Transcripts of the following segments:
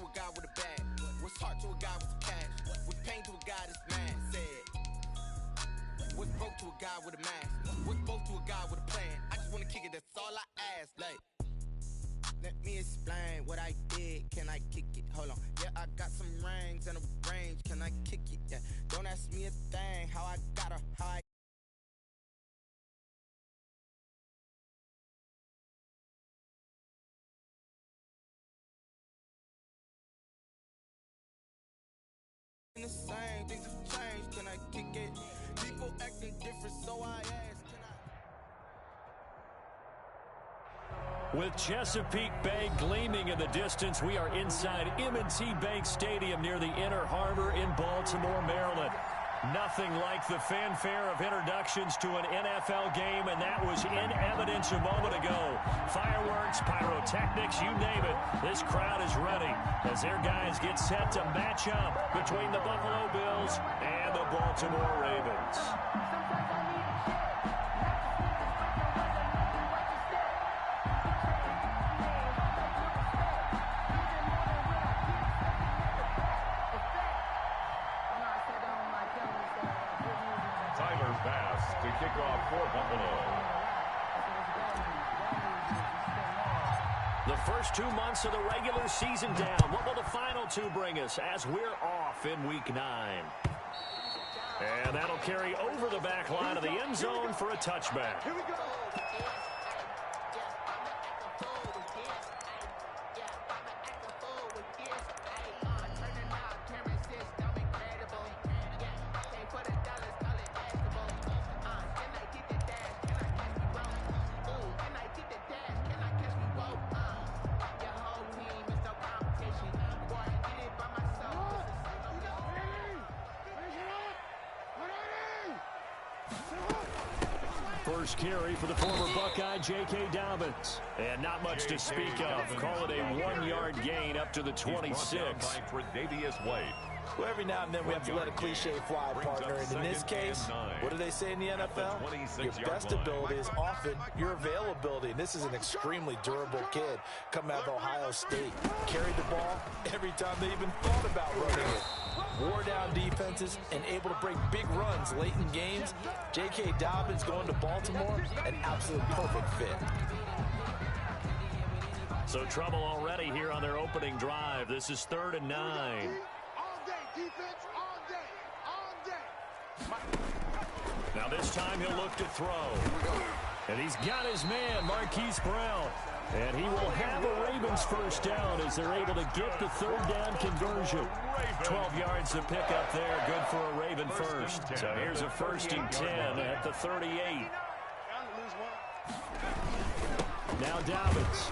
to a guy with a bag? What's heart to a guy with some cash? What's pain to a guy that's mad? Said. What's broke to a guy with a mask? What's broke to a guy with a plan? I just wanna kick it, that's all I ask. Like, let me explain what I did. Can I kick it? Hold on. Yeah, I got some rings and a range. Can I kick it? Yeah. Don't ask me a thing. How I got her, how I. The same things have changed. Can I kick it? People acting different, so I ask. With Chesapeake Bay gleaming in the distance, we are inside M&T Bank Stadium near the Inner Harbor in Baltimore, Maryland. Nothing like the fanfare of introductions to an NFL game, and that was in evidence a moment ago. Fireworks, pyrotechnics, you name it. This crowd is ready as their guys get set to match up between the Buffalo Bills and the Baltimore Ravens. Pass to kick off for Buffalo. The first 2 months of the regular season down. What will the final two bring us as we're off in Week 9? And that'll carry over the back line of the end zone for a touchback. Here we go. First carry for the former Buckeye, J.K. Dobbins. And not much to speak of. Call it a 1-yard gain up to the 26. Well, every now and then we have to let a cliche fly, partner. And in this case, what do they say in the NFL? Your best ability is often your availability. And this is an extremely durable kid coming out of Ohio State. Carried the ball every time they even thought about running it. Wore down defenses and able to break big runs late in games. J.K. Dobbins going to Baltimore, an absolute perfect fit. So trouble already here on their opening drive. This is 3rd and 9. Defense all day. Now this time he'll look to throw. And he's got his man, Marquise Brown. And he will have a Ravens first down as they're able to get the 3rd down conversion. 12 yards to pick up there. Good for a Raven first. So here's a 1st and 10 at the 38. Now Dobbins.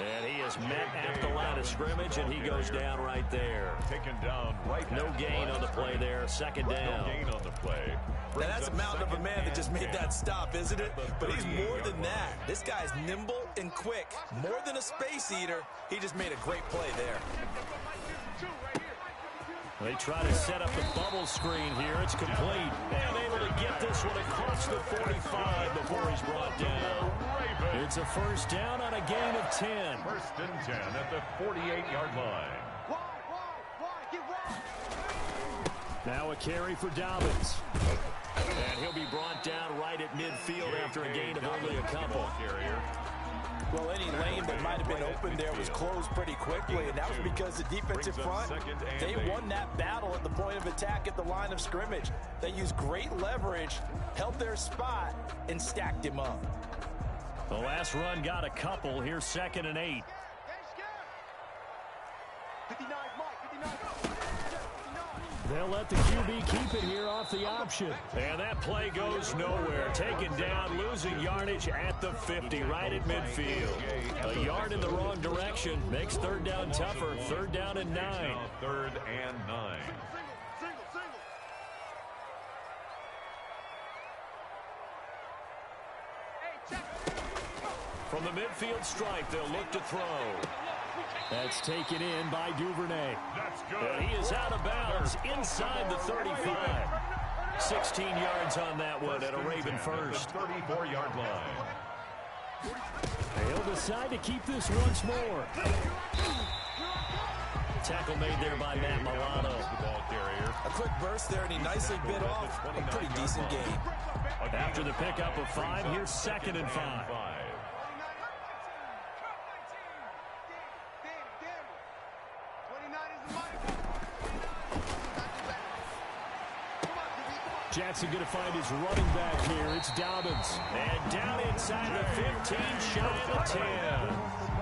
And he is met at the line of scrimmage, and he goes down right there. Taken down right. No gain on the play there. 2nd down. No gain on the play. Now that's a mountain of a man that just made that stop, isn't it? But he's more than that. This guy's nimble and quick. More than a space eater. He just made a great play there. They try to set up the bubble screen here. It's complete. And able to get this one across the 45 before he's brought down. It's a first down on a gain of 10. 1st and 10 at the 48-yard line. Now a carry for Dobbins. And he'll be brought down right at midfield after a gain of only a couple. Well, any lane that might have been open there was closed pretty quickly, and that was because the defensive front, they won that battle at the point of attack at the line of scrimmage. They used great leverage, held their spot, and stacked him up. The last run got a couple. Here's 2nd and 8. 59, Mike, 59. They'll let the QB keep it here off the option. And that play goes nowhere. Taken down, losing yardage at the 50, right at midfield. A yard in the wrong direction makes 3rd down tougher. 3rd down and 9. 3rd and 9. From the midfield stripe, they'll look to throw. That's taken in by Duvernay. That's good. And he is out of bounds inside the 35. 16 yards on that one at a Raven first. 34-yard line. They'll decide to keep this once more. Tackle made there by Matt Milano. A quick burst there, and he nicely bit off a pretty decent game. After the pickup of 5, here's 2nd and 5. Jackson going to find his running back here. It's Dobbins. And down inside the 15, shy of the 10.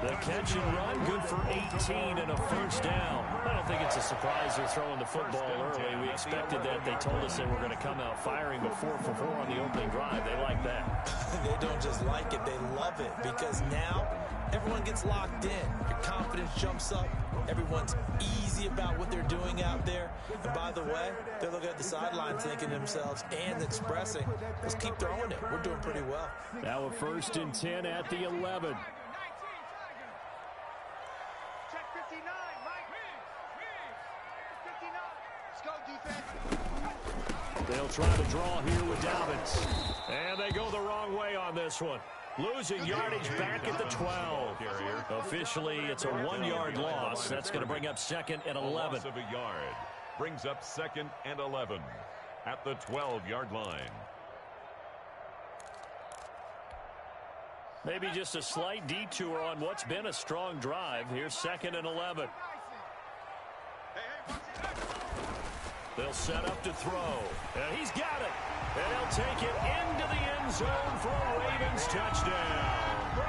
The catch and run, good for 18 and a first down. I don't think it's a surprise they're throwing the football early. We expected that. They told us they were going to come out firing with 4 for 4 on the opening drive. They like that. They don't just like it, they love it, because now everyone gets locked in. Your confidence jumps up. Everyone's easy about what they're doing out there. And by the way, they're looking at the sideline thinking to themselves and expressing, let's keep throwing it. We're doing pretty well. Now a 1st and 10 at the 11. They'll try to draw here with Dobbins. And they go the wrong way on this one. Losing yardage back at the 12. Officially, it's a 1-yard loss. That's going to bring up 2nd and 11. Loss of a yard brings up 2nd and 11 at the 12-yard line. Maybe just a slight detour on what's been a strong drive. Here's 2nd and 11. They'll set up to throw. And he's got it. And he'll take it into the end zone for a Ravens touchdown.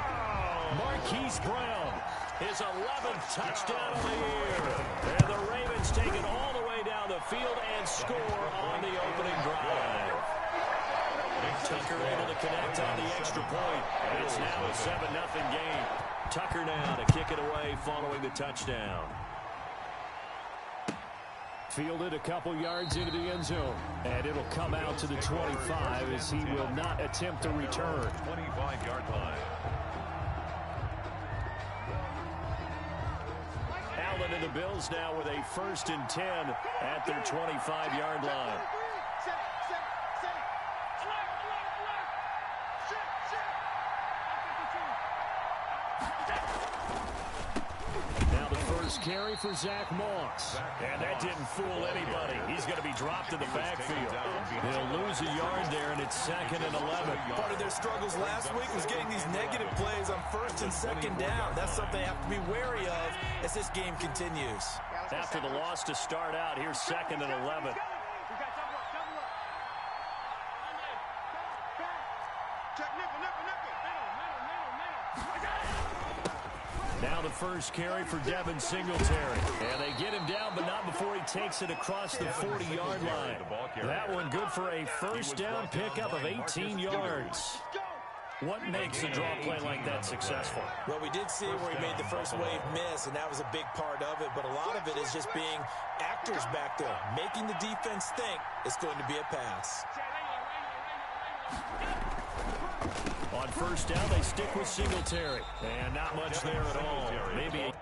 Marquise Brown, his 11th touchdown of the year. And the Ravens take it all the way down the field and score on the opening drive. Tucker able to connect on the extra point. And it's now a 7-0 game. Tucker now to kick it away following the touchdown. Fielded a couple yards into the end zone. And it'll come out to the 25 as he will not attempt to return. 25-yard line. Allen and the Bills now with a 1st and 10 at their 25-yard line. Carry for Zach Moss. And that didn't fool anybody. He's going to be dropped in the backfield. They'll lose a yard there, and it's 2nd and 11. Part of their struggles last week was getting these negative plays on 1st and 2nd down. That's something they have to be wary of as this game continues. After the loss to start out, here's 2nd and 11. Now the first carry for Devin Singletary. And they get him down, but not before he takes it across the 40-yard line. That one good for a first down pickup of 18 yards. What makes a draw play like that successful? Well, we did see where he made the first wave miss, and that was a big part of it. But a lot of it is just being actors back there, making the defense think it's going to be a pass. On first down, they stick with Singletary. And not much there at all. Maybe.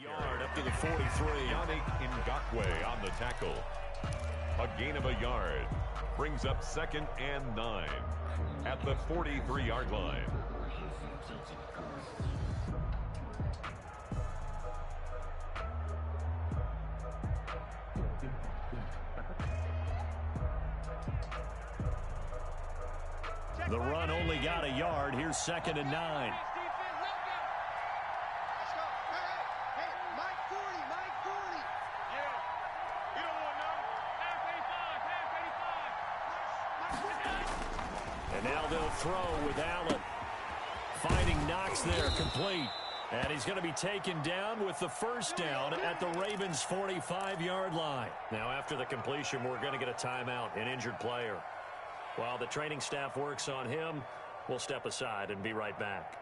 Yard up to the 43. Yannick Ngakoue on the tackle. A gain of a yard brings up 2nd and 9 at the 43-yard line. The run only got a yard. Here's 2nd and 9. And now they'll throw with Allen. Finding Knox there, complete. And he's going to be taken down with the first down at the Ravens' 45-yard line. Now, after the completion, we're going to get a timeout, an injured player. While the training staff works on him, we'll step aside and be right back.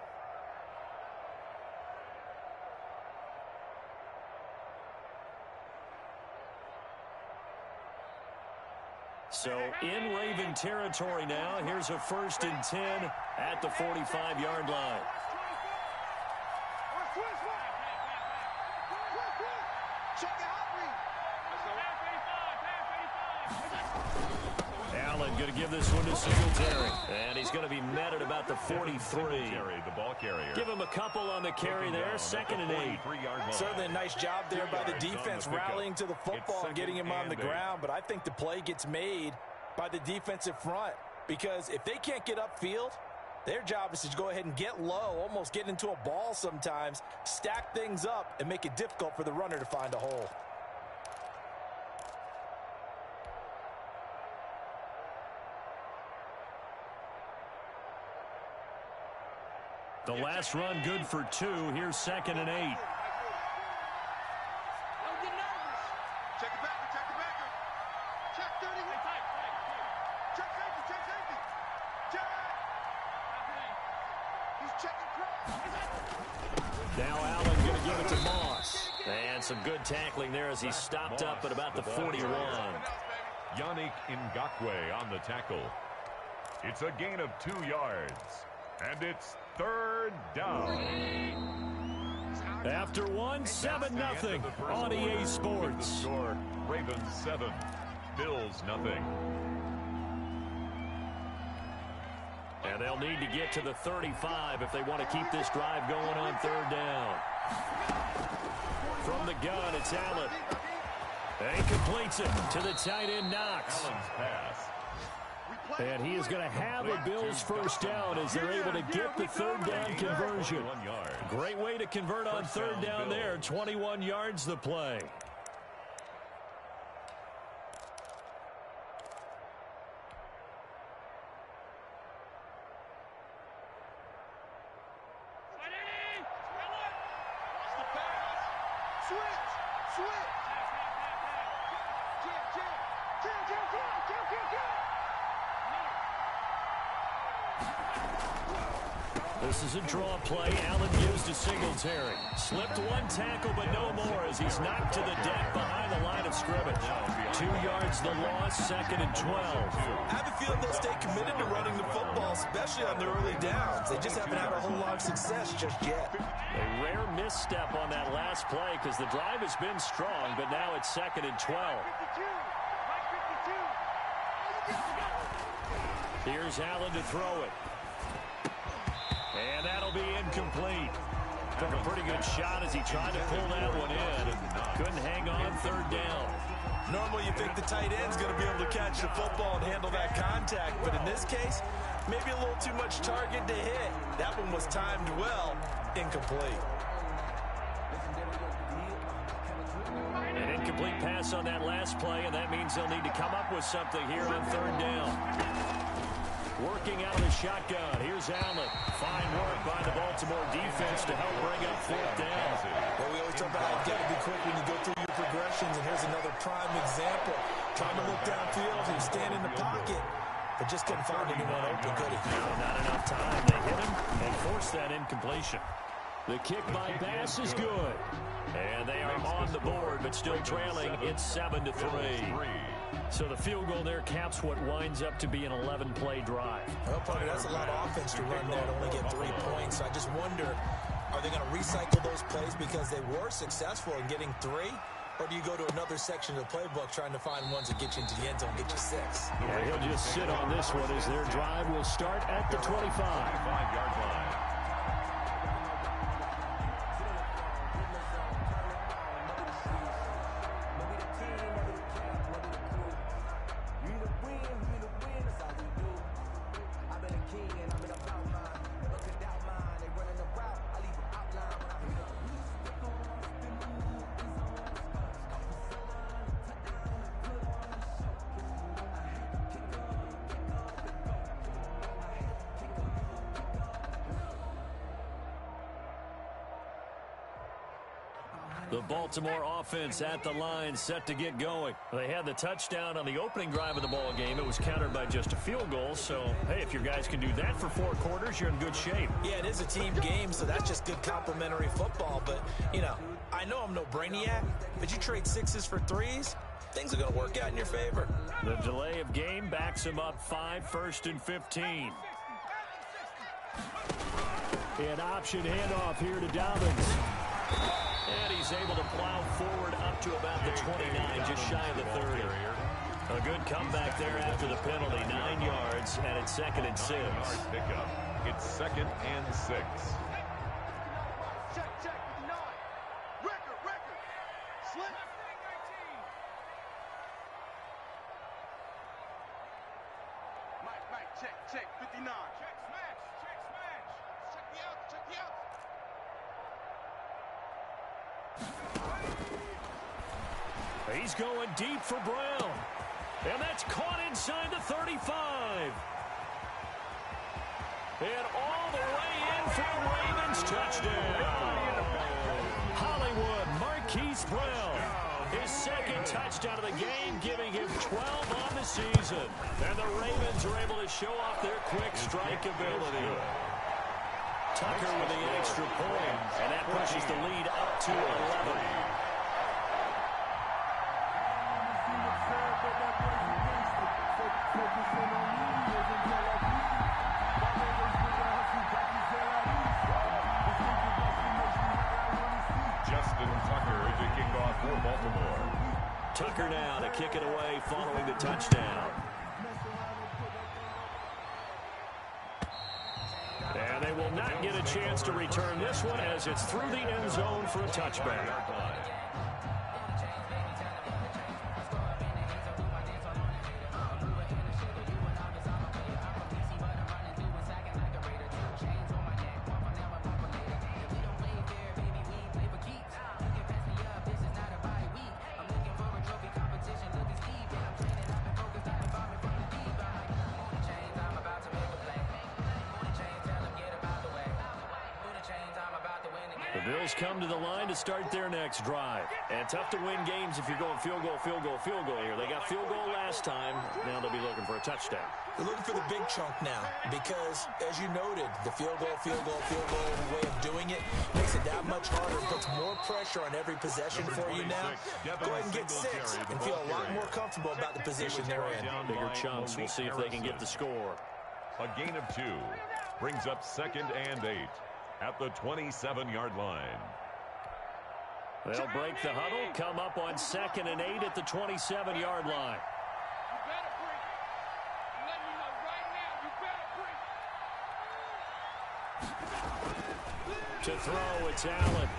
So in Raven territory now, here's a 1st and 10 at the 45-yard line. Allen going to give this one to Singletary. And he's going to be met at about the 43. The ball carrier. Give him a couple on the carry there. 2nd and 8. Certainly a nice job there by the defense rallying to the football and getting him on the ground. But I think the play gets made by the defensive front. Because if they can't get upfield, their job is to go ahead and get low, almost get into a ball sometimes, stack things up, and make it difficult for the runner to find a hole. The last run good for 2. Here's 2nd and 8. Check it back. Check it back. Check 30. Check safety. Check safety. Check. He's checking cross. Now Allen going to give it to Moss. And some good tackling there as he stopped up at about the 41. Yannick Ngakoue on the tackle. It's a gain of 2 yards. And it's 3rd down. After 7-0 on EA Sports. The score, Ravens 7, Bills 0. And they'll need to get to the 35 if they want to keep this drive going on 3rd down. From the gun, it's Allen. And he completes it to the tight end, Knox. Allen's pass. And he is going to have a Bills first down as they're able to get the 3rd down conversion. Great way to convert on 3rd down there. 21 yards the play. This is a draw play. Allen gives to Singletary. Slipped one tackle, but no more as he's knocked to the deck behind the line of scrimmage. 2 yards the loss, 2nd and 12. I have a feeling they'll stay committed to running the football, especially on the early downs. They just haven't had a whole lot of success just yet. A rare misstep on that last play because the drive has been strong, but now it's 2nd and 12. Here's Allen to throw it. And that'll be incomplete. Took a pretty good shot as he tried to pull that one in. Couldn't hang on 3rd down. Normally you think the tight end's going to be able to catch the football and handle that contact, but in this case, maybe a little too much target to hit. That one was timed well, incomplete. An incomplete pass on that last play, and that means they'll need to come up with something here on 3rd down. Working out of the shotgun. Here's Allen. Fine work by the Baltimore defense to help bring up 4th down. Well, we always talk about how you got to be quick when you go through your progressions, and here's another prime example. Trying to look downfield, he was standing in the pocket, but just couldn't find anyone open, could he? No, not enough time. They hit him and forced that incompletion. The kick by Bass is good. And they are on the board, but still trailing. It's 7-3. So the field goal there caps what winds up to be an 11-play drive. Well, partner, that's a lot of offense to run there to only get 3 points. I just wonder, are they going to recycle those plays because they were successful in getting 3? Or do you go to another section of the playbook trying to find ones that get you into the end zone, get you 6? Yeah, he'll just sit on this one as their drive will start at the 25. 25-yard line. The Baltimore offense at the line, set to get going. They had the touchdown on the opening drive of the ball game. It was countered by just a field goal. So, hey, if your guys can do that for 4 quarters, you're in good shape. Yeah, it is a team game, so that's just good complimentary football. But, you know, I know I'm no brainiac, but you trade 6s for 3s, things are going to work out in your favor. The delay of game backs him up 5, 1st and 15. An option handoff here to Dobbins. And he's able to plow forward up to about the 29, just shy of the 30. A good comeback there after the penalty, 9 yards, and it's 2nd and 6. Pickup. It's 2nd and 6. Check, 59. Record. Slip. Mike, check, 59. Check, smash. Check the out. He's going deep for Brown. And that's caught inside the 35. And all the way in for a Ravens touchdown. Hollywood Marquise Brown. His 2nd touchdown of the game, giving him 12 on the season. And the Ravens are able to show off their quick strike ability. Tucker with the extra point, and that pushes the lead up to 11. Justin Tucker to kick off for Baltimore. Tucker now to kick it away following the touchdown. And they will not get a chance to return this one as it's through the end zone for a touchback. The Bills come to the line to start their next drive. And tough to win games if you're going field goal here. They got field goal last time. Now they'll be looking for a touchdown. They're looking for the big chunk now because, as you noted, the field goal way of doing it makes it that much harder, puts more pressure on every possession for you now. Go ahead and get 6 and feel a lot more comfortable about the position they're in. Bigger chunks. We'll see if they can get the score. A gain of 2 brings up 2nd and 8 at the 27-yard line. They'll break the huddle, come up on 2nd and 8 at the 27-yard line. To throw, it's Allen.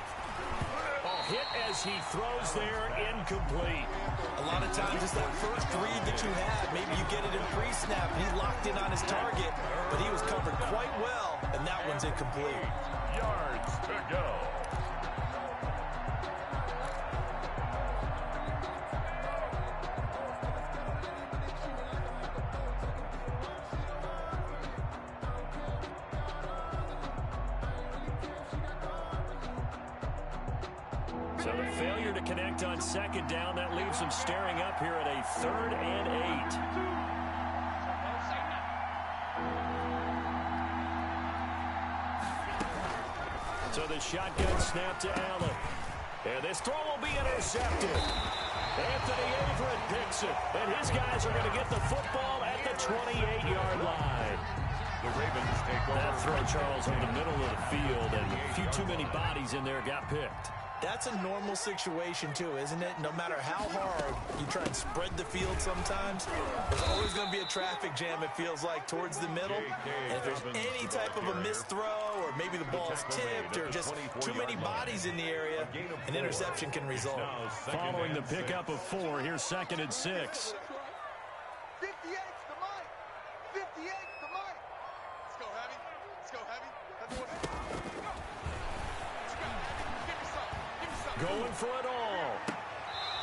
Oh, hit as he throws there, incomplete. A lot of times it's that first read that you have. Maybe you get it in pre-snap, and he locked in on his target, but he was covered quite well, and that one's incomplete. Yards to go. So the failure to connect on 2nd down, that leaves them staring up here at a 3rd and 8. So the shotgun snap to Allen. And this throw will be intercepted. Anthony Averett picks it. And his guys are going to get the football at the 28-yard line. The Ravens take over. That throw, Charles, over the middle of the field, and a few too many bodies in there got picked. That's a normal situation, too, isn't it? No matter how hard you try and spread the field sometimes, there's always going to be a traffic jam, it feels like, towards the middle. And if there's any type of a missed throw, or maybe the ball's tipped, or just too many bodies in the area, an interception can result. Following the pickup of 4, here's 2nd and 6. 58's the mic. 58's the mic. Let's go heavy. Let's go heavy. Everyone. Going for it all.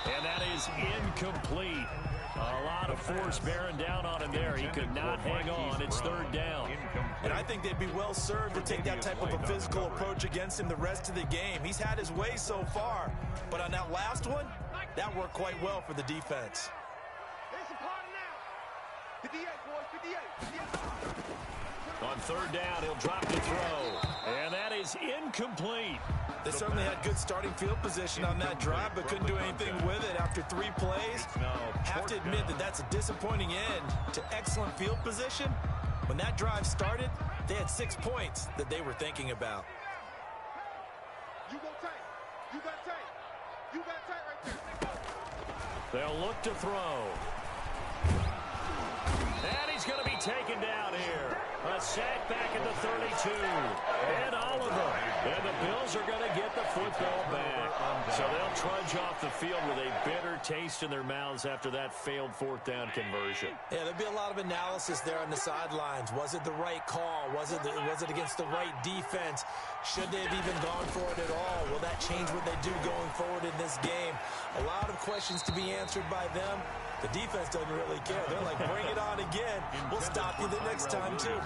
And that is incomplete. A lot of force bearing down on him there. He could not hang on. It's 3rd down. And I think they'd be well served to take that type of a physical approach against him the rest of the game. He's had his way so far, but on that last one, that worked quite well for the defense. It's a party now. 58, boys, 58. On third down, he'll drop the throw. And that is incomplete. They certainly had good starting field position on that drive, but couldn't do anything with it after 3 plays. Have to admit that that's a disappointing end to excellent field position. When that drive started, they had 6 points that they were thinking about. You go tight. You got tight. You got tight right there. They'll look to throw. And he's going to be taken down here. A sack back at the 32. And Oliver. And the Bills are going to get the football back. So they'll trudge off the field with a bitter taste in their mouths after that failed 4th down conversion. Yeah, there'll be a lot of analysis there on the sidelines. Was it the right call? Was it against the right defense? Should they have even gone for it at all? Will that change what they do going forward in this game? A lot of questions to be answered by them. The defense doesn't really care. They're like, bring it on again. We'll stop you the next time, too.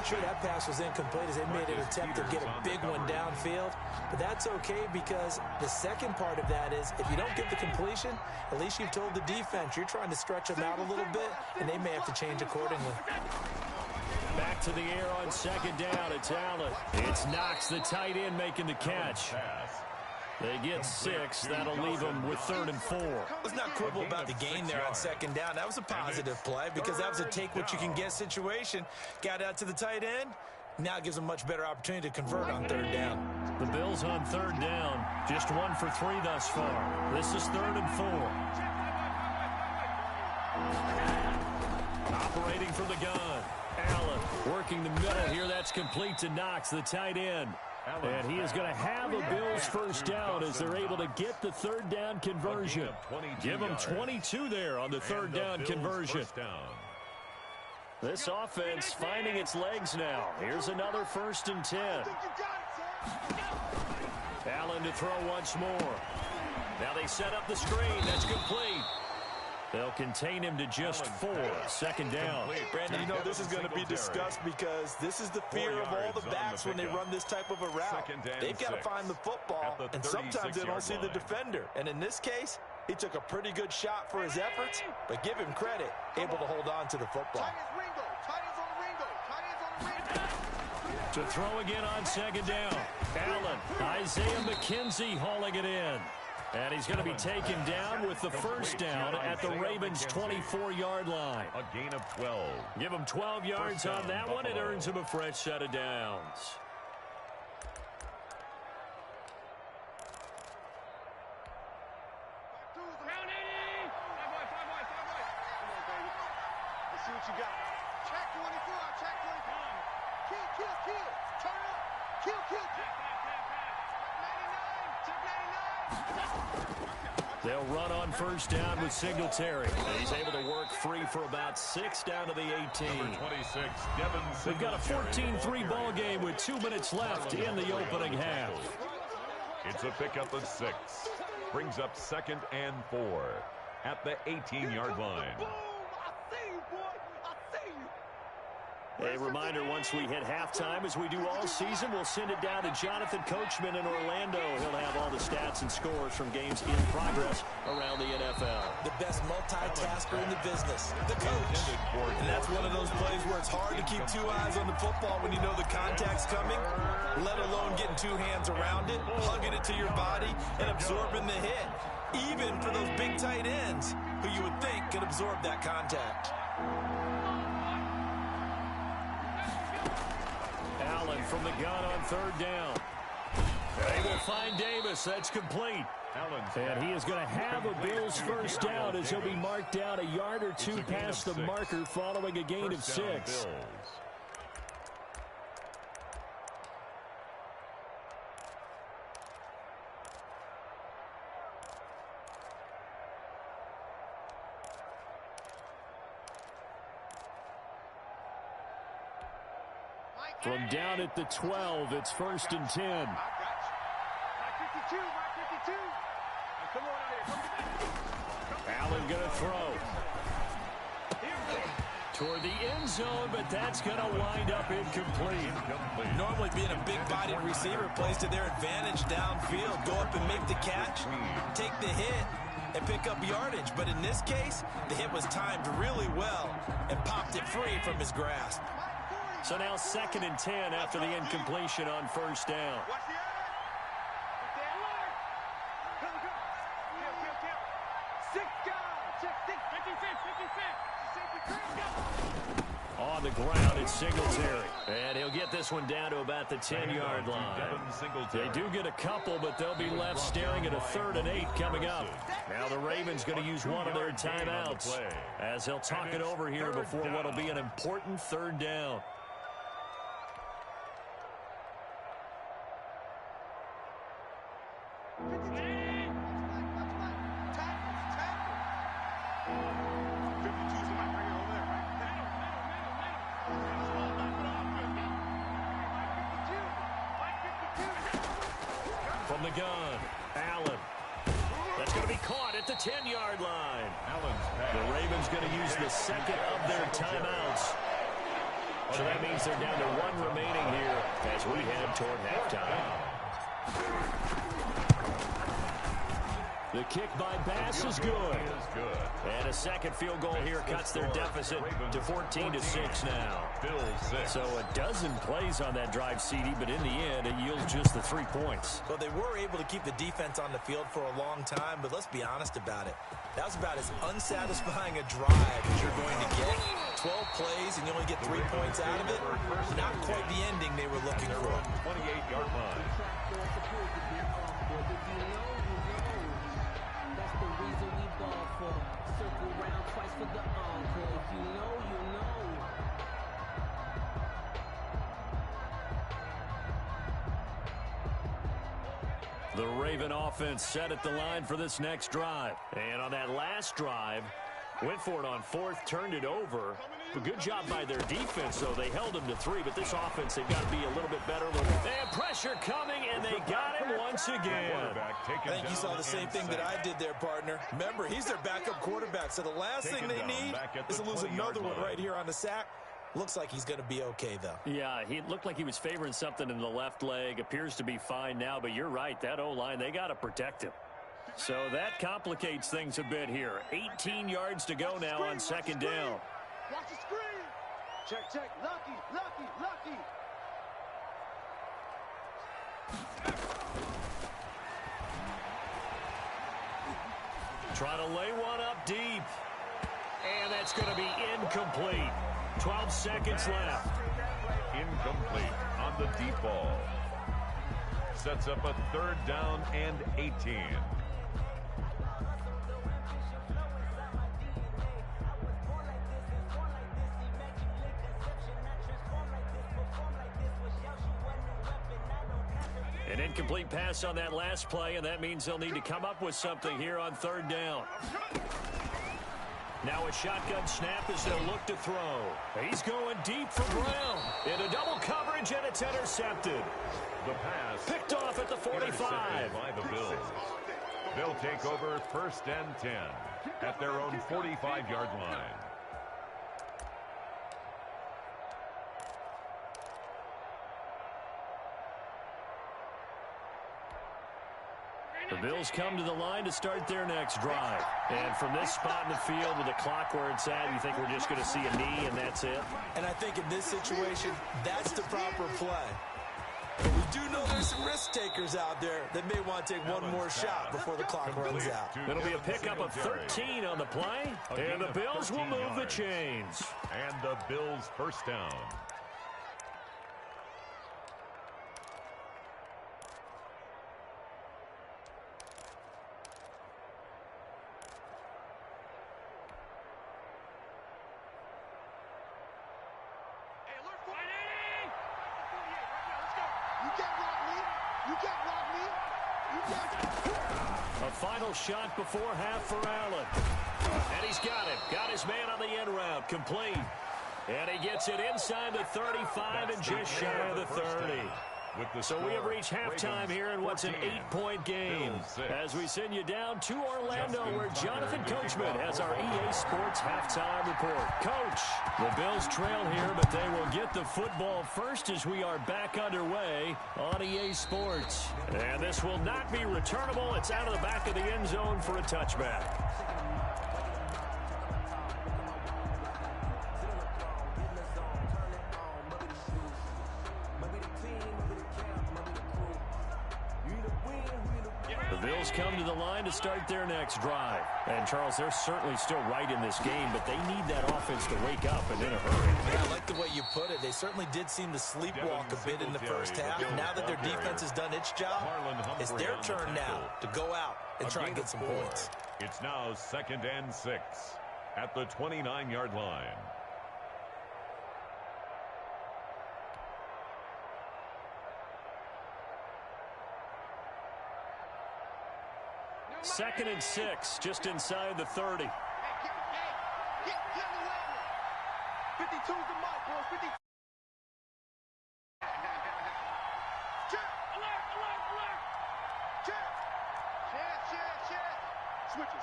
Sure, that pass was incomplete as they made an attempt to get a big one downfield. But that's okay because the second part of that is if you don't get the completion, at least you've told the defense you're trying to stretch them out a little bit, and they may have to change accordingly. Back to the air on second down. It's Allen. It's Knox, the tight end, making the catch. They get 6. That'll leave them with 3rd and 4. Let's not quibble about the gain there on second down. That was a positive play because that was a take-what-you-can-get situation. Got out to the tight end. Now it gives them a much better opportunity to convert on 3rd down. The Bills on 3rd down. Just 1 for 3 thus far. This is 3rd and 4. Operating from the gun. Allen working the middle here. That's complete to Knox, the tight end. And he is going to have a Bills first down as they're able to get the 3rd down conversion. Give them 22 there on the 3rd down conversion. This offense finding its legs now. Here's another 1st and 10. Allen to throw once more. Now they set up the screen. That's complete. They'll contain him to just 4. 2nd down. Brandon, you know this is going to be discussed because this is the fear of all the backs when they run this type of a route. They've got to find the football, and sometimes they don't see the defender. And in this case, he took a pretty good shot for his efforts, but give him credit, able to hold on to the football. To throw again on 2nd down. Allen, Isaiah McKenzie hauling it in. And he's going to be taken down with the first down at the Ravens' 24-yard line. A gain of 12. Give him 12 yards on that one. It earns him a fresh set of downs. Let's see what you got. Check 24, check 24. Kill. Turn up. Kill. They'll run on first down with Singletary. And he's able to work free for about 6 down to the 18. Number 26, Devin Singletary. We've got a 14-3 ball game with 2 minutes left in the opening half. It's a pickup of 6. Brings up 2nd and 4 at the 18-yard line. A reminder, once we hit halftime, as we do all season, we'll send it down to Jonathan Coachman in Orlando. He'll have all the stats and scores from games in progress around the NFL. The best multitasker in the business, the coach. And that's one of those plays where it's hard to keep 2 eyes on the football when you know the contact's coming, let alone getting 2 hands around it, hugging it to your body, and absorbing the hit. Even for those big tight ends who you would think could absorb that contact. Allen from the gun on 3rd down. They will find Davis. That's complete. And he is going to have a Bills first down as he'll be marked down a yard or 2 past the marker following a gain of 6. From down at the 12, it's 1st and 10. Mike 52. Come on out here. Allen going to throw. toward the end zone, but that's going to wind up incomplete. Normally being a big-bodied receiver plays to their advantage downfield. Go up and make the catch, take the hit, and pick up yardage. But in this case, the hit was timed really well and popped it free from his grasp. So now 2nd and 10 after the incompletion on first down. On the ground, it's Singletary. And he'll get this one down to about the 10-yard line. They do get a couple, but they'll be left staring at a 3rd and 8 coming up. Now the Ravens going to use one of their timeouts as he'll talk it over here before what will be an important 3rd down. From the gun, Allen. That's going to be caught at the 10-yard line. The Ravens going to use the 2nd of their timeouts. So that means they're down to 1 remaining here as we head toward halftime. The kick by Bass is good. And a 2nd field goal here cuts their deficit to 14-6 now. So a dozen plays on that drive, CD, but in the end, it yields just the 3 points. Well, they were able to keep the defense on the field for a long time, but let's be honest about it. That was about as unsatisfying a drive as you're going to get. 12 plays and you only get 3 points out of it. Not quite the ending they were looking for. 28-yard line. The Raven offense set at the line for this next drive. And on that last drive, went for it on 4th, turned it over. A good job by their defense, though. They held them to 3, but this offense, they've got to be a little bit better. They have pressure coming, and they got him once again. I think you saw the same thing that I did there, partner. Remember, he's their backup quarterback, so the last thing they need is to lose another one right here on the sack. Looks like he's going to be okay, though. Yeah, he looked like he was favoring something in the left leg. Appears to be fine now, but you're right. That O-line, they got to protect him. So that complicates things a bit here. 18 yards to go now on 2nd down. Watch the screen. Check, check. Lucky, lucky, lucky. Trying to lay one up deep. And that's going to be incomplete. 12 seconds left. Incomplete on the deep ball. Sets up a 3rd down and 18. An incomplete pass on that last play, and that means they'll need to come up with something here on 3rd down. Now a shotgun snap as they'll look to throw. He's going deep for Brown. Into double coverage, and it's intercepted. The pass picked off at the 45. By the Bills. They'll take over 1st and 10 at their own 45-yard line. The Bills come to the line to start their next drive. And from this spot in the field with the clock where it's at, you think we're just going to see a knee and that's it? And I think in this situation, that's the proper play. But we do know there's some risk takers out there that may want to take one more shot before the clock runs out. It'll be a pickup of 13 on the play, and the Bills will move the chains. And the Bills' 1st down. A final shot before half for Allen. And he's got it. Got his man on the end route. Complete. And he gets it inside the 35 and just shy of the 30. So we have reached halftime here in what's an 8-point game. As we send you down to Orlando, where Jonathan Coachman has our EA Sports halftime report. Coach, the Bills trail here, but they will get the football first as we are back underway on EA Sports. And this will not be returnable. It's out of the back of the end zone for a touchback. Come to the line to start their next drive. And, Charles, they're certainly still right in this game, but they need that offense to wake up and in a hurry. Yeah, I like the way you put it. They certainly did seem to sleepwalk a bit in the first half. Now that their defense has done its job, it's their turn now to go out and try and get some points. It's now 2nd and 6 at the 29-yard line. Second and 6, just inside the 30. Get on the way. 52's the mic, boys. 50. Check. Alert. Check. Switch it.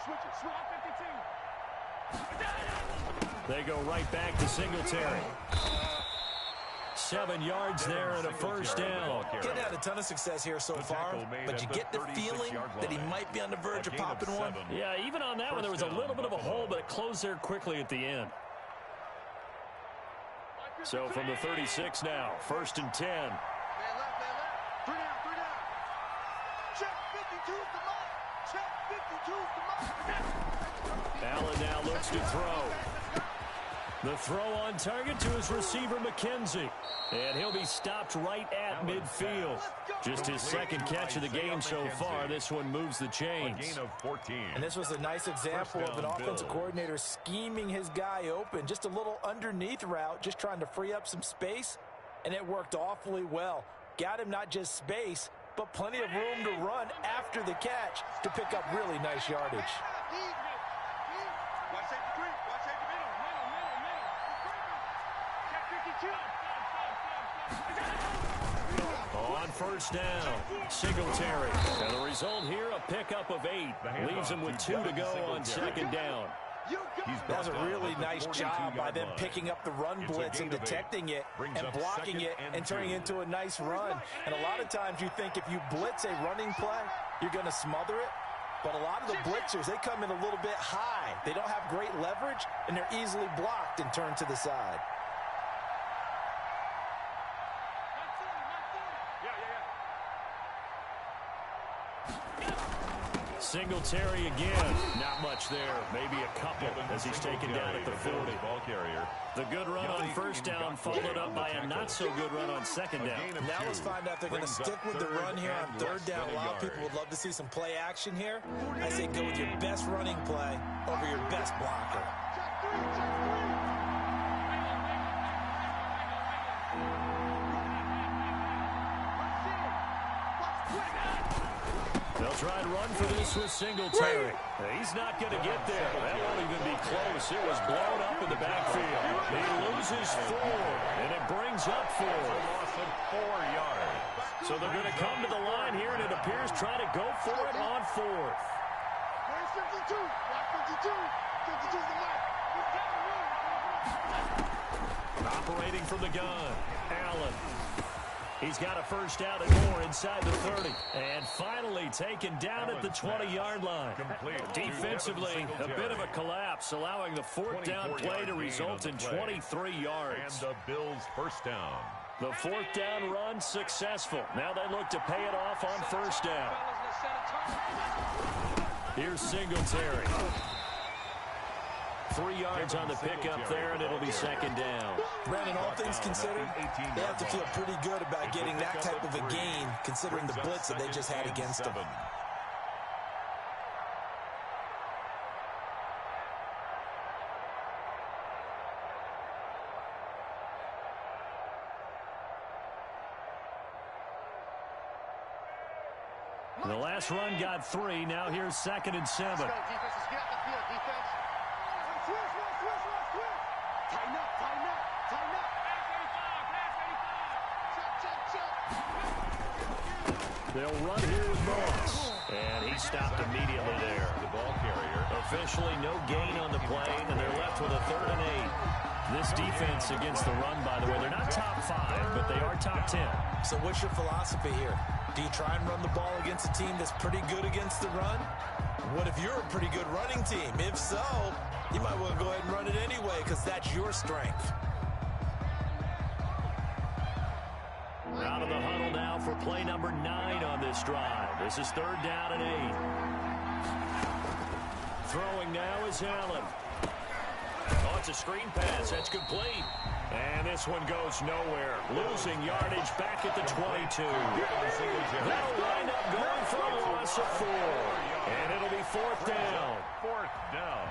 52. They go right back to Singletary. 7 yards there and a first down. Getting had a ton of success here so far, but you get the feeling that he might be on the verge of popping one. Yeah, even on that one, there was a little bit of a hole, but it closed there quickly at the end. So from the 36 now, 1st and 10. Man left. 3 down. Check. 52's the mic. Check. 52's the mic. Allen now looks to throw. The throw on target to his receiver, McKenzie. And he'll be stopped right at midfield. Just his second catch of the game so far. This one moves the chains. A gain of 14. And this was a nice example of an offensive coordinator scheming his guy open. Just a little underneath route, just trying to free up some space. And it worked awfully well. Got him not just space, but plenty of room to run after the catch to pick up really nice yardage. Watch safety three. Watch safety middle. Check 52. On first down, Singletary. And the result here, a pickup of 8. Leaves him with 2 to go on 2nd down. That was a really nice job by them picking up the run blitz and detecting it and blocking it and turning it into a nice run. And a lot of times you think if you blitz a running play, you're going to smother it. But a lot of the blitzers, they come in a little bit high. They don't have great leverage, and they're easily blocked and turned to the side. Singletary again. Not much there. Maybe a couple as he's taken down at the 40. The good run on first down followed up by a not-so-good run on 2nd down. Now let's find out if they're going to stick with the run here on 3rd down. A lot of people would love to see some play action here. I say go with your best running play over your best blocker. They'll try and run for this with Singletary. He's not going to get there. That won't even be close. It was blown up in the backfield. He loses 4, and it brings up 4. Loss of 4 yards. So they're going to come to the line here, and it appears try to go for it on 4th. Where's 52? Watch 52. 52's the mic. Operating from the gun, Allen. He's got a first down and more inside the 30. And finally taken down at the 20-yard line. Defensively, a bit of a collapse, allowing the 4th down play to result in 23 yards. And the Bills' first down. The 4th down run successful. Now they look to pay it off on first down. Here's Singletary. 3 yards on the pickup there, and it'll be 2nd down. Brandon, all things considered, they have to feel pretty good about getting that type of a gain, considering the blitz that they just had against them. The last run got 3. Now here's 2nd and 7. Let's go, defense. Let's get out the field, defense. Switch. Tighten up. Check. They'll run here with Moss. And he stopped immediately there. The ball carrier. Officially no gain on the play, and they're left with a 3rd and 8. This defense against the run, by the way, they're not top 5, but they are top 10. So what's your philosophy here? Do you try and run the ball against a team that's pretty good against the run? What if you're a pretty good running team? If so, you might want to go ahead and run it anyway because that's your strength. Out of the huddle now for play number 9 on this drive. This is 3rd down and 8. Throwing now is Allen. Oh, it's a screen pass. That's complete. And this one goes nowhere. Losing yardage back at the 22. That'll wind up going for a loss of 4. And it'll be 4th down. 4th down.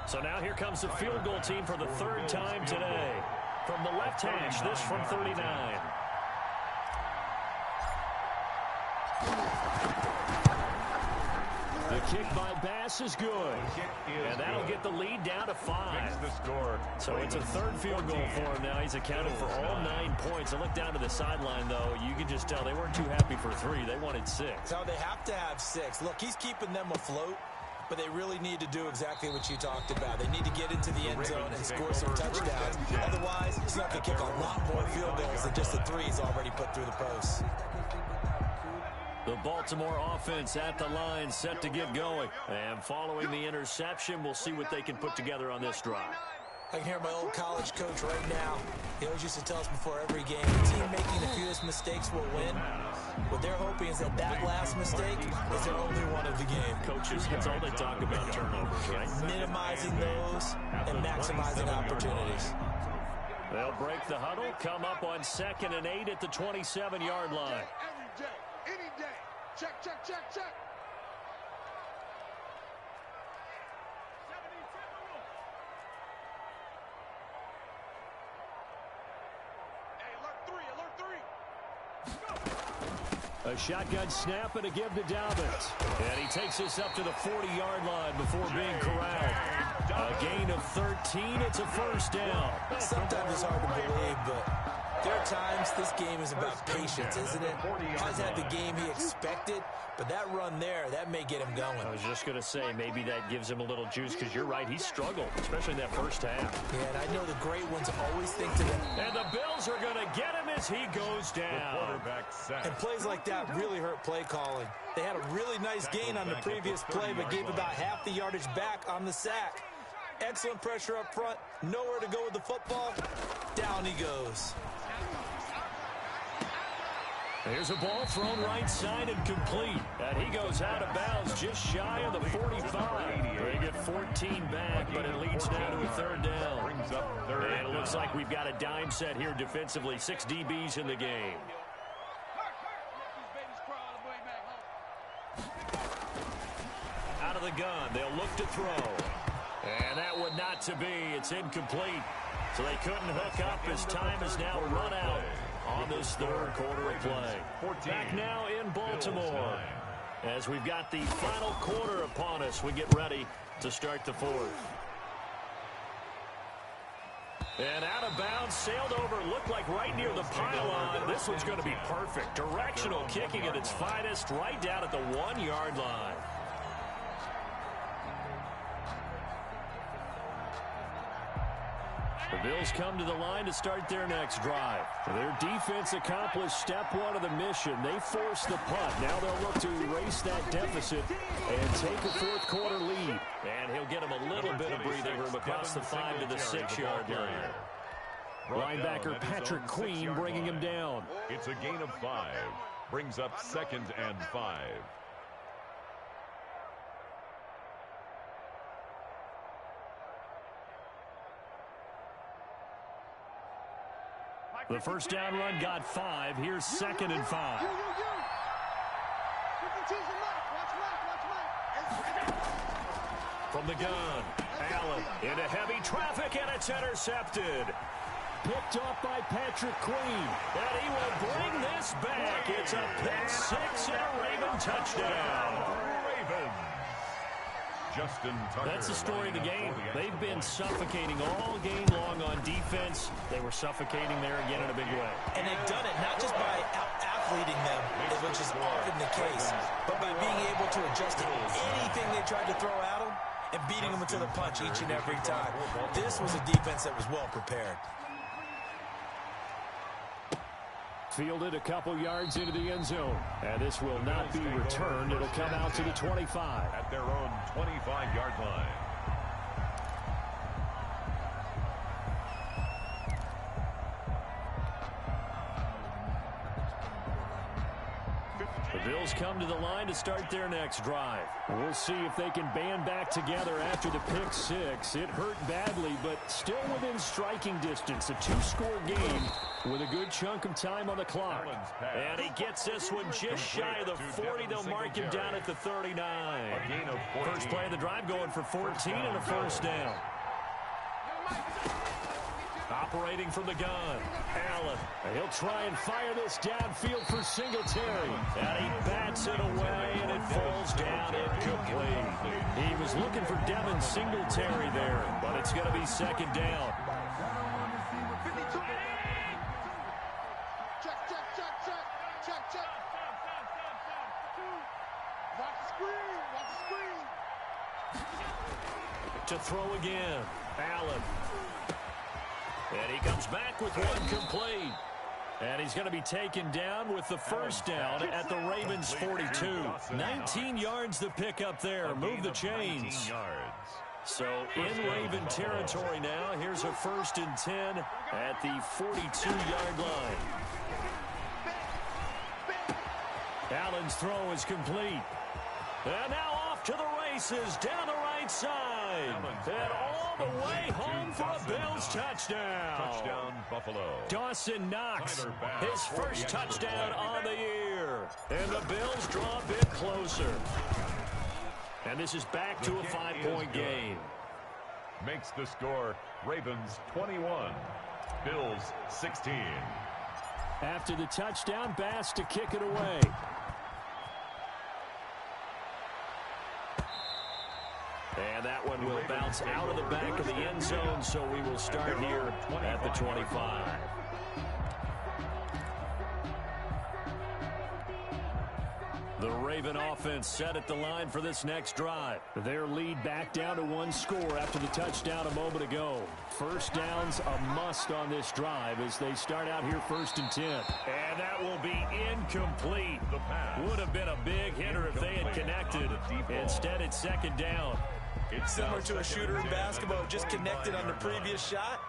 So now here comes the field goal team for the 3rd time today. From the left hash, this from 39. The kick by Bass is good. And that'll get the lead down to 5. So it's a 3rd field goal for him now. He's accounted for all 9 points. I look down to the sideline, though. You can just tell they weren't too happy for 3. They wanted 6. No, they have to have 6. Look, he's keeping them afloat. But they really need to do exactly what you talked about. They need to get into the end zone and score some touchdowns. Otherwise, he's not going to kick a lot more field goals than just the 3 he's already put through the post. The Baltimore offense at the line, set to get going. And following the interception, we'll see what they can put together on this drive. I can hear my old college coach right now. He always used to tell us before every game, the team making the fewest mistakes will win. What they're hoping is that that last mistake is their only one of the game. Coaches, that's all they talk about, turnovers, right? Minimizing those and maximizing opportunities. They'll break the huddle, come up on 2nd and 8 at the 27-yard line. Every day, any day. Check, check, check, check. A shotgun snap and a give to Dobbins. And he takes us up to the 40-yard line before being corralled. A gain of 13. It's a 1st down. Sometimes it's hard to believe, but there are times this game is about patience, isn't it? Has had the game he expected, but that run there, that may get him going. I was just going to say, maybe that gives him a little juice, because you're right, he struggled, especially in that 1st half. Yeah, and I know the great ones always think to them. And the Bills are going to get him as he goes down. And plays like that really hurt play calling. They had a really nice gain on the previous play, but gave about half the yardage back on the sack. Excellent pressure up front, nowhere to go with the football. Down he goes. Here's a ball thrown right side and complete. And he goes out of bounds just shy of the 45. They get 14 back, but it leads now to a 3rd down. And it looks like we've got a dime set here defensively. 6 DBs in the game. Out of the gun, they'll look to throw. And that would not to be. It's incomplete. So they couldn't hook up as time is now run out on this 3rd quarter of play. Back now in Baltimore as we've got the final quarter upon us. We get ready to start the 4th. And out of bounds, sailed over, looked like right near the pylon. This one's going to be perfect. Directional kicking at its finest, right down at the 1-yard line. The Bills come to the line to start their next drive. Their defense accomplished step 1 of the mission. They forced the punt. Now they'll look to erase that deficit and take a 4th quarter lead. And he'll get them a little bit of breathing room across the 5 to the 6-yard line. Linebacker Patrick Queen bringing him down. It's a gain of 5. Brings up 2nd and 5. The 1st down run got 5. Here's 2nd and 5. From the gun, Allen into heavy traffic, and it's intercepted. Picked off by Patrick Queen. And he will bring this back. It's a pick 6 and a Raven touchdown. Ravens. Justin Tucker. That's the story of the game. They've been suffocating all game long on defense. They were suffocating there again in a big way. And they've done it not just by out-athleting them, which is often the case, but by being able to adjust to anything they tried to throw at them and beating them to the punch each and every time. This was a defense that was well prepared. Fielded a couple yards into the end zone. And this will not be returned. It'll come out to the 25. At their own 25-yard line. The Bills come to the line to start their next drive. We'll see if they can band back together after the pick six. It hurt badly, but still within striking distance. A two-score game with a good chunk of time on the clock. And he gets this one just shy of the 40. They'll mark him down at the 39. First play of the drive going for 14 and a first down. Operating from the gun, Allen. He'll try and fire this downfield for Singletary. And he bats it away, and it falls down incomplete. He was looking for Devin Singletary there, but it's going to be second down. To throw again, Allen. And he comes back with one complete. And he's going to be taken down with the first down at the Ravens' 42. 19 yards the pick up there. Move the chains. So in Raven territory now. Here's a 1st and 10 at the 42-yard line. Allen's throw is complete. And now off to the races down the right side. And all the way home for a Bills touchdown. Touchdown, Buffalo. Dawson Knox, his first touchdown on the year. And the Bills draw a bit closer. And this is back to a 5-point game. Makes the score Ravens 21, Bills 16. After the touchdown, Bass to kick it away. And that one will bounce out of the back of the end zone, so we will start here at the 25. The Raven offense set at the line for this next drive. Their lead back down to one score after the touchdown a moment ago. First down's a must on this drive as they start out here 1st and 10. And that will be incomplete. Would have been a big hitter if they had connected. Instead, it's 2nd down. It's similar to a shooter in basketball, just connected on the previous shot.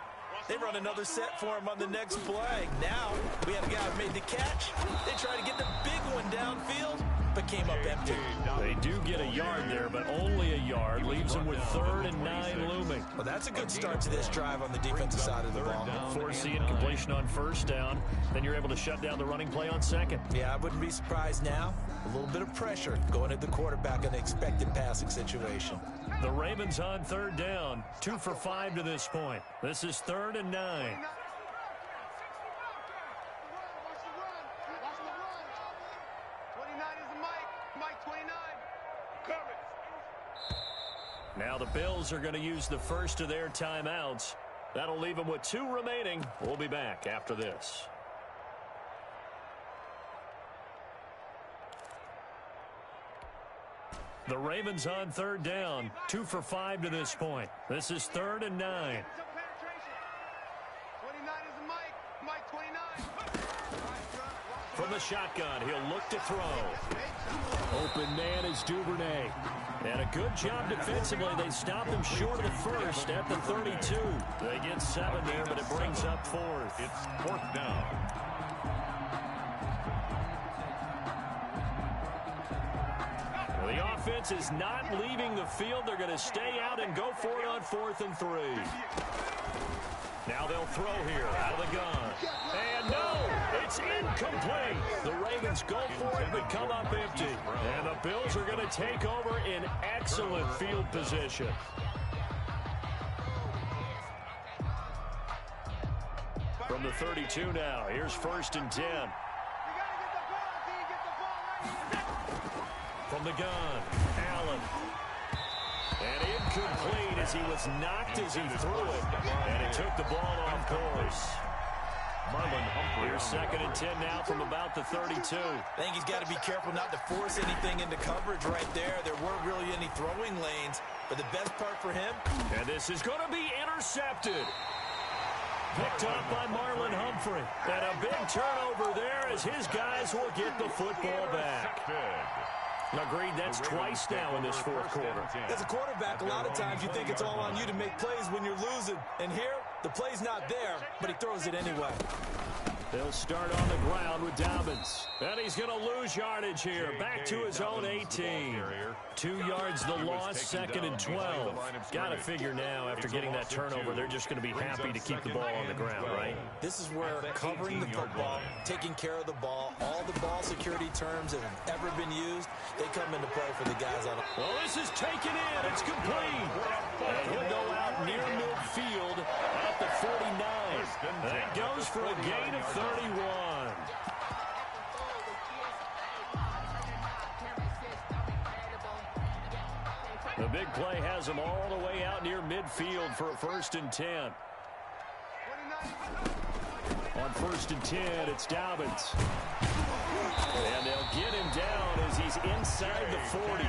They run another set for him on the next play. Now, we have a guy who made the catch. They try to get the big one downfield, but came up empty. They do get a yard there, but only a yard. Leaves them with 3rd and 9 looming. Well, that's a good start to this drive on the defensive side of the ball. Force the incompletion on 1st down. Then you're able to shut down the running play on 2nd. Yeah, I wouldn't be surprised now. A little bit of pressure going at the quarterback in the expected passing situation. The Ravens on 3rd down. 2 for 5 to this point. This is 3rd and 9. Now the Bills are going to use the first of their timeouts. That'll leave them with 2 remaining. We'll be back after this. The Ravens on 3rd down. 2 for 5 to this point. This is 3rd and 9. From the shotgun, he'll look to throw. Open man is Duvernay. And a good job defensively. They stop him short of the first at the 32. They get 7 there, but it brings up 4th. It's 4th down. The offense is not leaving the field. They're going to stay out and go for it on 4th and 3. Now they'll throw here out of the gun. And no, it's incomplete. The Ravens go for it but come up empty. And the Bills are going to take over in excellent field position. From the 32 now, here's 1st and 10. From the gun, Allen. And incomplete as he was knocked as he threw it. And it took the ball off course. Marlon Humphrey. Here's 2nd and 10 now from about the 32. I think he's got to be careful not to force anything into coverage right there. There weren't really any throwing lanes. But the best part for him. And this is going to be intercepted. Picked up by Marlon Humphrey. And a big turnover there as his guys will get the football back. Agreed, that's twice now in this fourth quarter. As a quarterback, a lot of times you think it's all on you to make plays when you're losing. And here, the play's not there, but he throws it anyway. They'll start on the ground with Dobbins. And he's going to lose yardage here. Back to his own 18. 2 yards the loss, 2nd and 12. Got to figure now, after getting that turnover, they're just going to be happy to keep the ball on the ground, right? This is where covering the football, taking care of the ball, all the ball security terms that have ever been used, they come into play for the guys on it. Well, this is taken in. It's complete. And he'll go out near midfield at the 49. That goes for a gain of 31. The big play has him all the way out near midfield for a 1st and 10. On 1st and 10, it's Dobbins. And they'll get him down as he's inside the 40.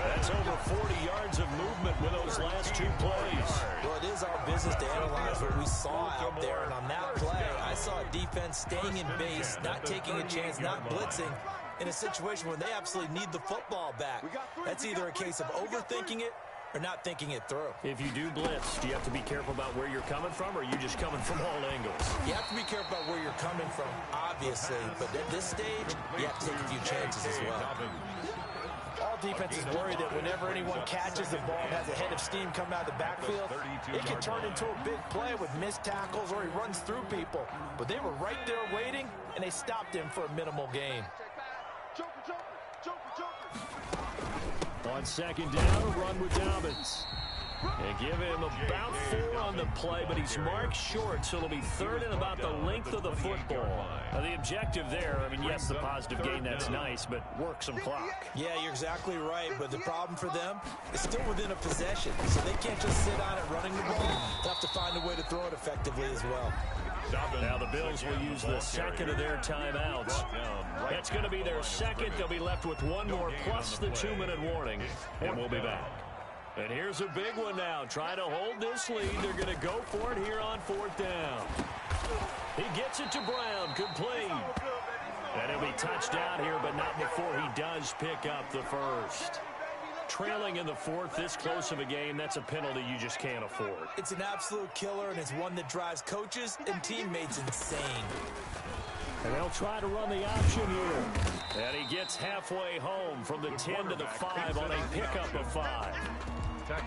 That's over 40 yards of movement with those last 2 plays. Well, it is our business to analyze what we saw out there. And on that play, I saw a defense staying in base, not taking a chance, not blitzing, in a situation where they absolutely need the football back. That's either a case of overthinking it or not thinking it through. If you do blitz, do you have to be careful about where you're coming from, or are you just coming from all angles? You have to be careful about where you're coming from, obviously. But at this stage, you have to take a few chances as well. All defenses worry that whenever anyone catches the ball and has a head of steam coming out of the backfield, it can turn into a big play with missed tackles or he runs through people. But they were right there waiting, and they stopped him for a minimal gain. On 2nd down, a run with Dobbins. They give him about 4 on the play, but he's marked short, so it'll be 3rd and about the length of the football. The objective there, I mean, yes, the positive gain, that's nice, but work some clock. Yeah, you're exactly right, but the problem for them is still within a possession, so they can't just sit on it running the ball. They'll have to find a way to throw it effectively as well. Now the Bills will use the 2nd of their timeouts. That's going to be their 2nd. They'll be left with 1 more plus the 2-minute warning, and we'll be back. And here's a big one now. Trying to hold this lead. They're going to go for it here on 4th down. He gets it to Brown. Complete. And he'll be touched out here, but not before he does pick up the first. Trailing in the 4th, this close of a game, that's a penalty you just can't afford. It's an absolute killer, and it's one that drives coaches and teammates insane. And they'll try to run the option here. And he gets halfway home from the 10 to the 5 on a pickup of 5.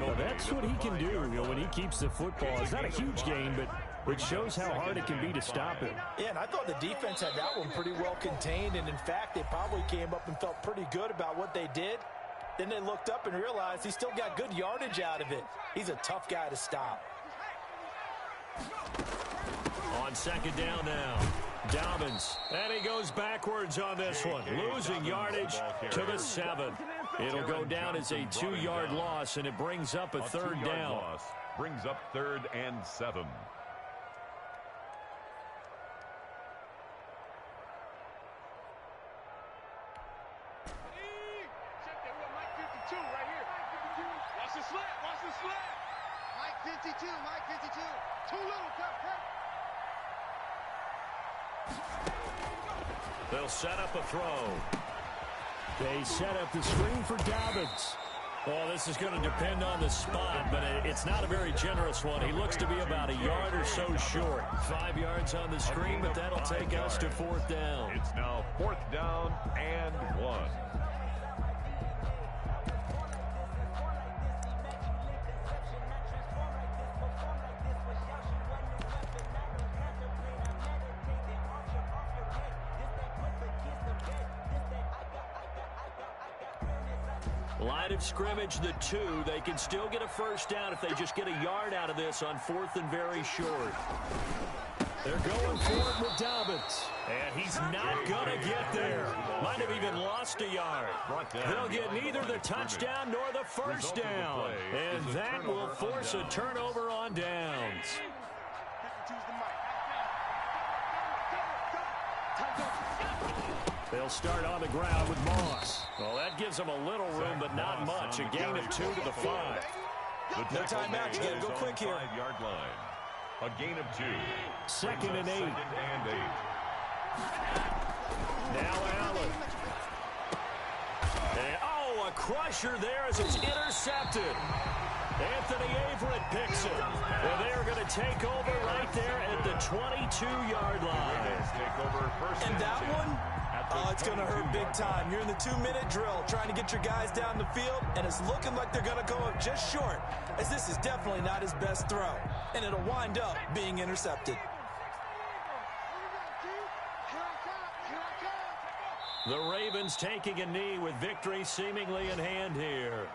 Well, that's what he can do, when he keeps the football. It's not a huge gain, but it shows how hard it can be to stop him. Yeah, and I thought the defense had that one pretty well contained, and in fact, they probably came up and felt pretty good about what they did. Then they looked up and realized he still got good yardage out of it. He's a tough guy to stop. On 2nd down now, Dobbins. And he goes backwards on this one, losing yardage to the 7. It'll go down as a 2-yard loss, and it brings up a 3rd down. Brings up 3rd and 7. They'll set up a throw. They set up the screen for Dobbins. Well, this is going to depend on the spot, but it's not a very generous one. He looks to be about a yard or so short. 5 yards on the screen, but that'll take us to 4th down. It's now 4th down and 1. Line of scrimmage, the 2. They can still get a 1st down if they just get a yard out of this on 4th and very short. They're going for it with Dobbins. And he's not going to get there. Might have even lost a yard. They'll get neither the touchdown nor the first down. And that will force a turnover on downs. They'll start on the ground with Moss. Well, that gives them a little room, but not much. A gain of 2 to the 5. No timeout. You got to go quick here. 5-yard line. A gain of 2. Second and 8. Now Allen. And, oh, a crusher there as it's intercepted. Anthony Averett picks it. And they're going to take over right there at the 22-yard line. And that one? Oh, it's going to hurt big time. You're in the 2-minute drill trying to get your guys down the field, and it's looking like they're going to go up just short, as this is definitely not his best throw, and it'll wind up being intercepted. The Ravens taking a knee with victory seemingly in hand here.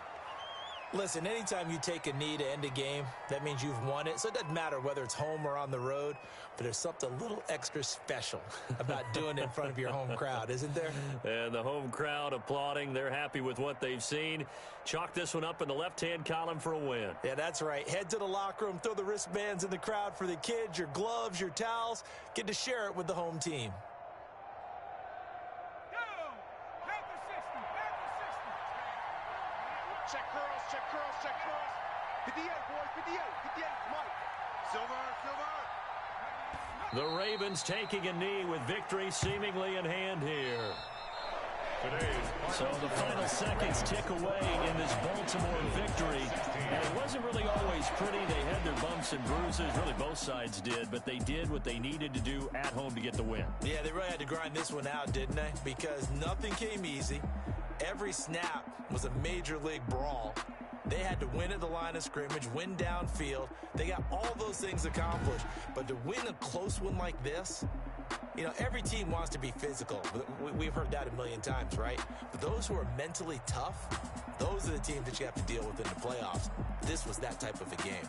Listen, anytime you take a knee to end a game, that means you've won it. So it doesn't matter whether it's home or on the road, but there's something a little extra special about doing it in front of your home crowd, isn't there? And the home crowd applauding. They're happy with what they've seen. Chalk this one up in the left-hand column for a win. Yeah, that's right. Head to the locker room, throw the wristbands in the crowd for the kids, your gloves, your towels. Get to share it with the home team. Check curls, check curls, check curls. 58, boys, 58, 58, Mike. Silver, silver. The Ravens taking a knee with victory seemingly in hand here. So the final seconds tick away in this Baltimore victory. And it wasn't really always pretty. They had their bumps and bruises. Really, both sides did. But they did what they needed to do at home to get the win. Yeah, they really had to grind this one out, didn't they? Because nothing came easy. Every snap was a major league brawl. They had to win at the line of scrimmage, win downfield. They got all those things accomplished. But to win a close one like this, you know, every team wants to be physical. We've heard that a million times, right? But those who are mentally tough, those are the teams that you have to deal with in the playoffs. This was that type of a game.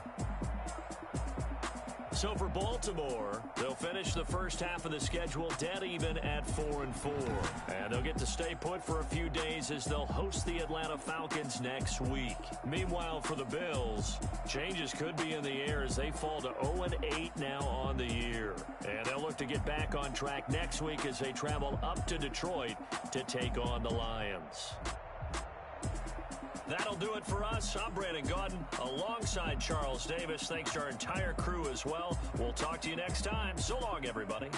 So for Baltimore, they'll finish the first half of the schedule dead even at 4-4. And they'll get to stay put for a few days as they'll host the Atlanta Falcons next week. Meanwhile, for the Bills, changes could be in the air as they fall to 0-8 now on the year. And they'll look to get back on track next week as they travel up to Detroit to take on the Lions. That'll do it for us. I'm Brandon Gaudin alongside Charles Davis. Thanks to our entire crew as well. We'll talk to you next time. So long, everybody.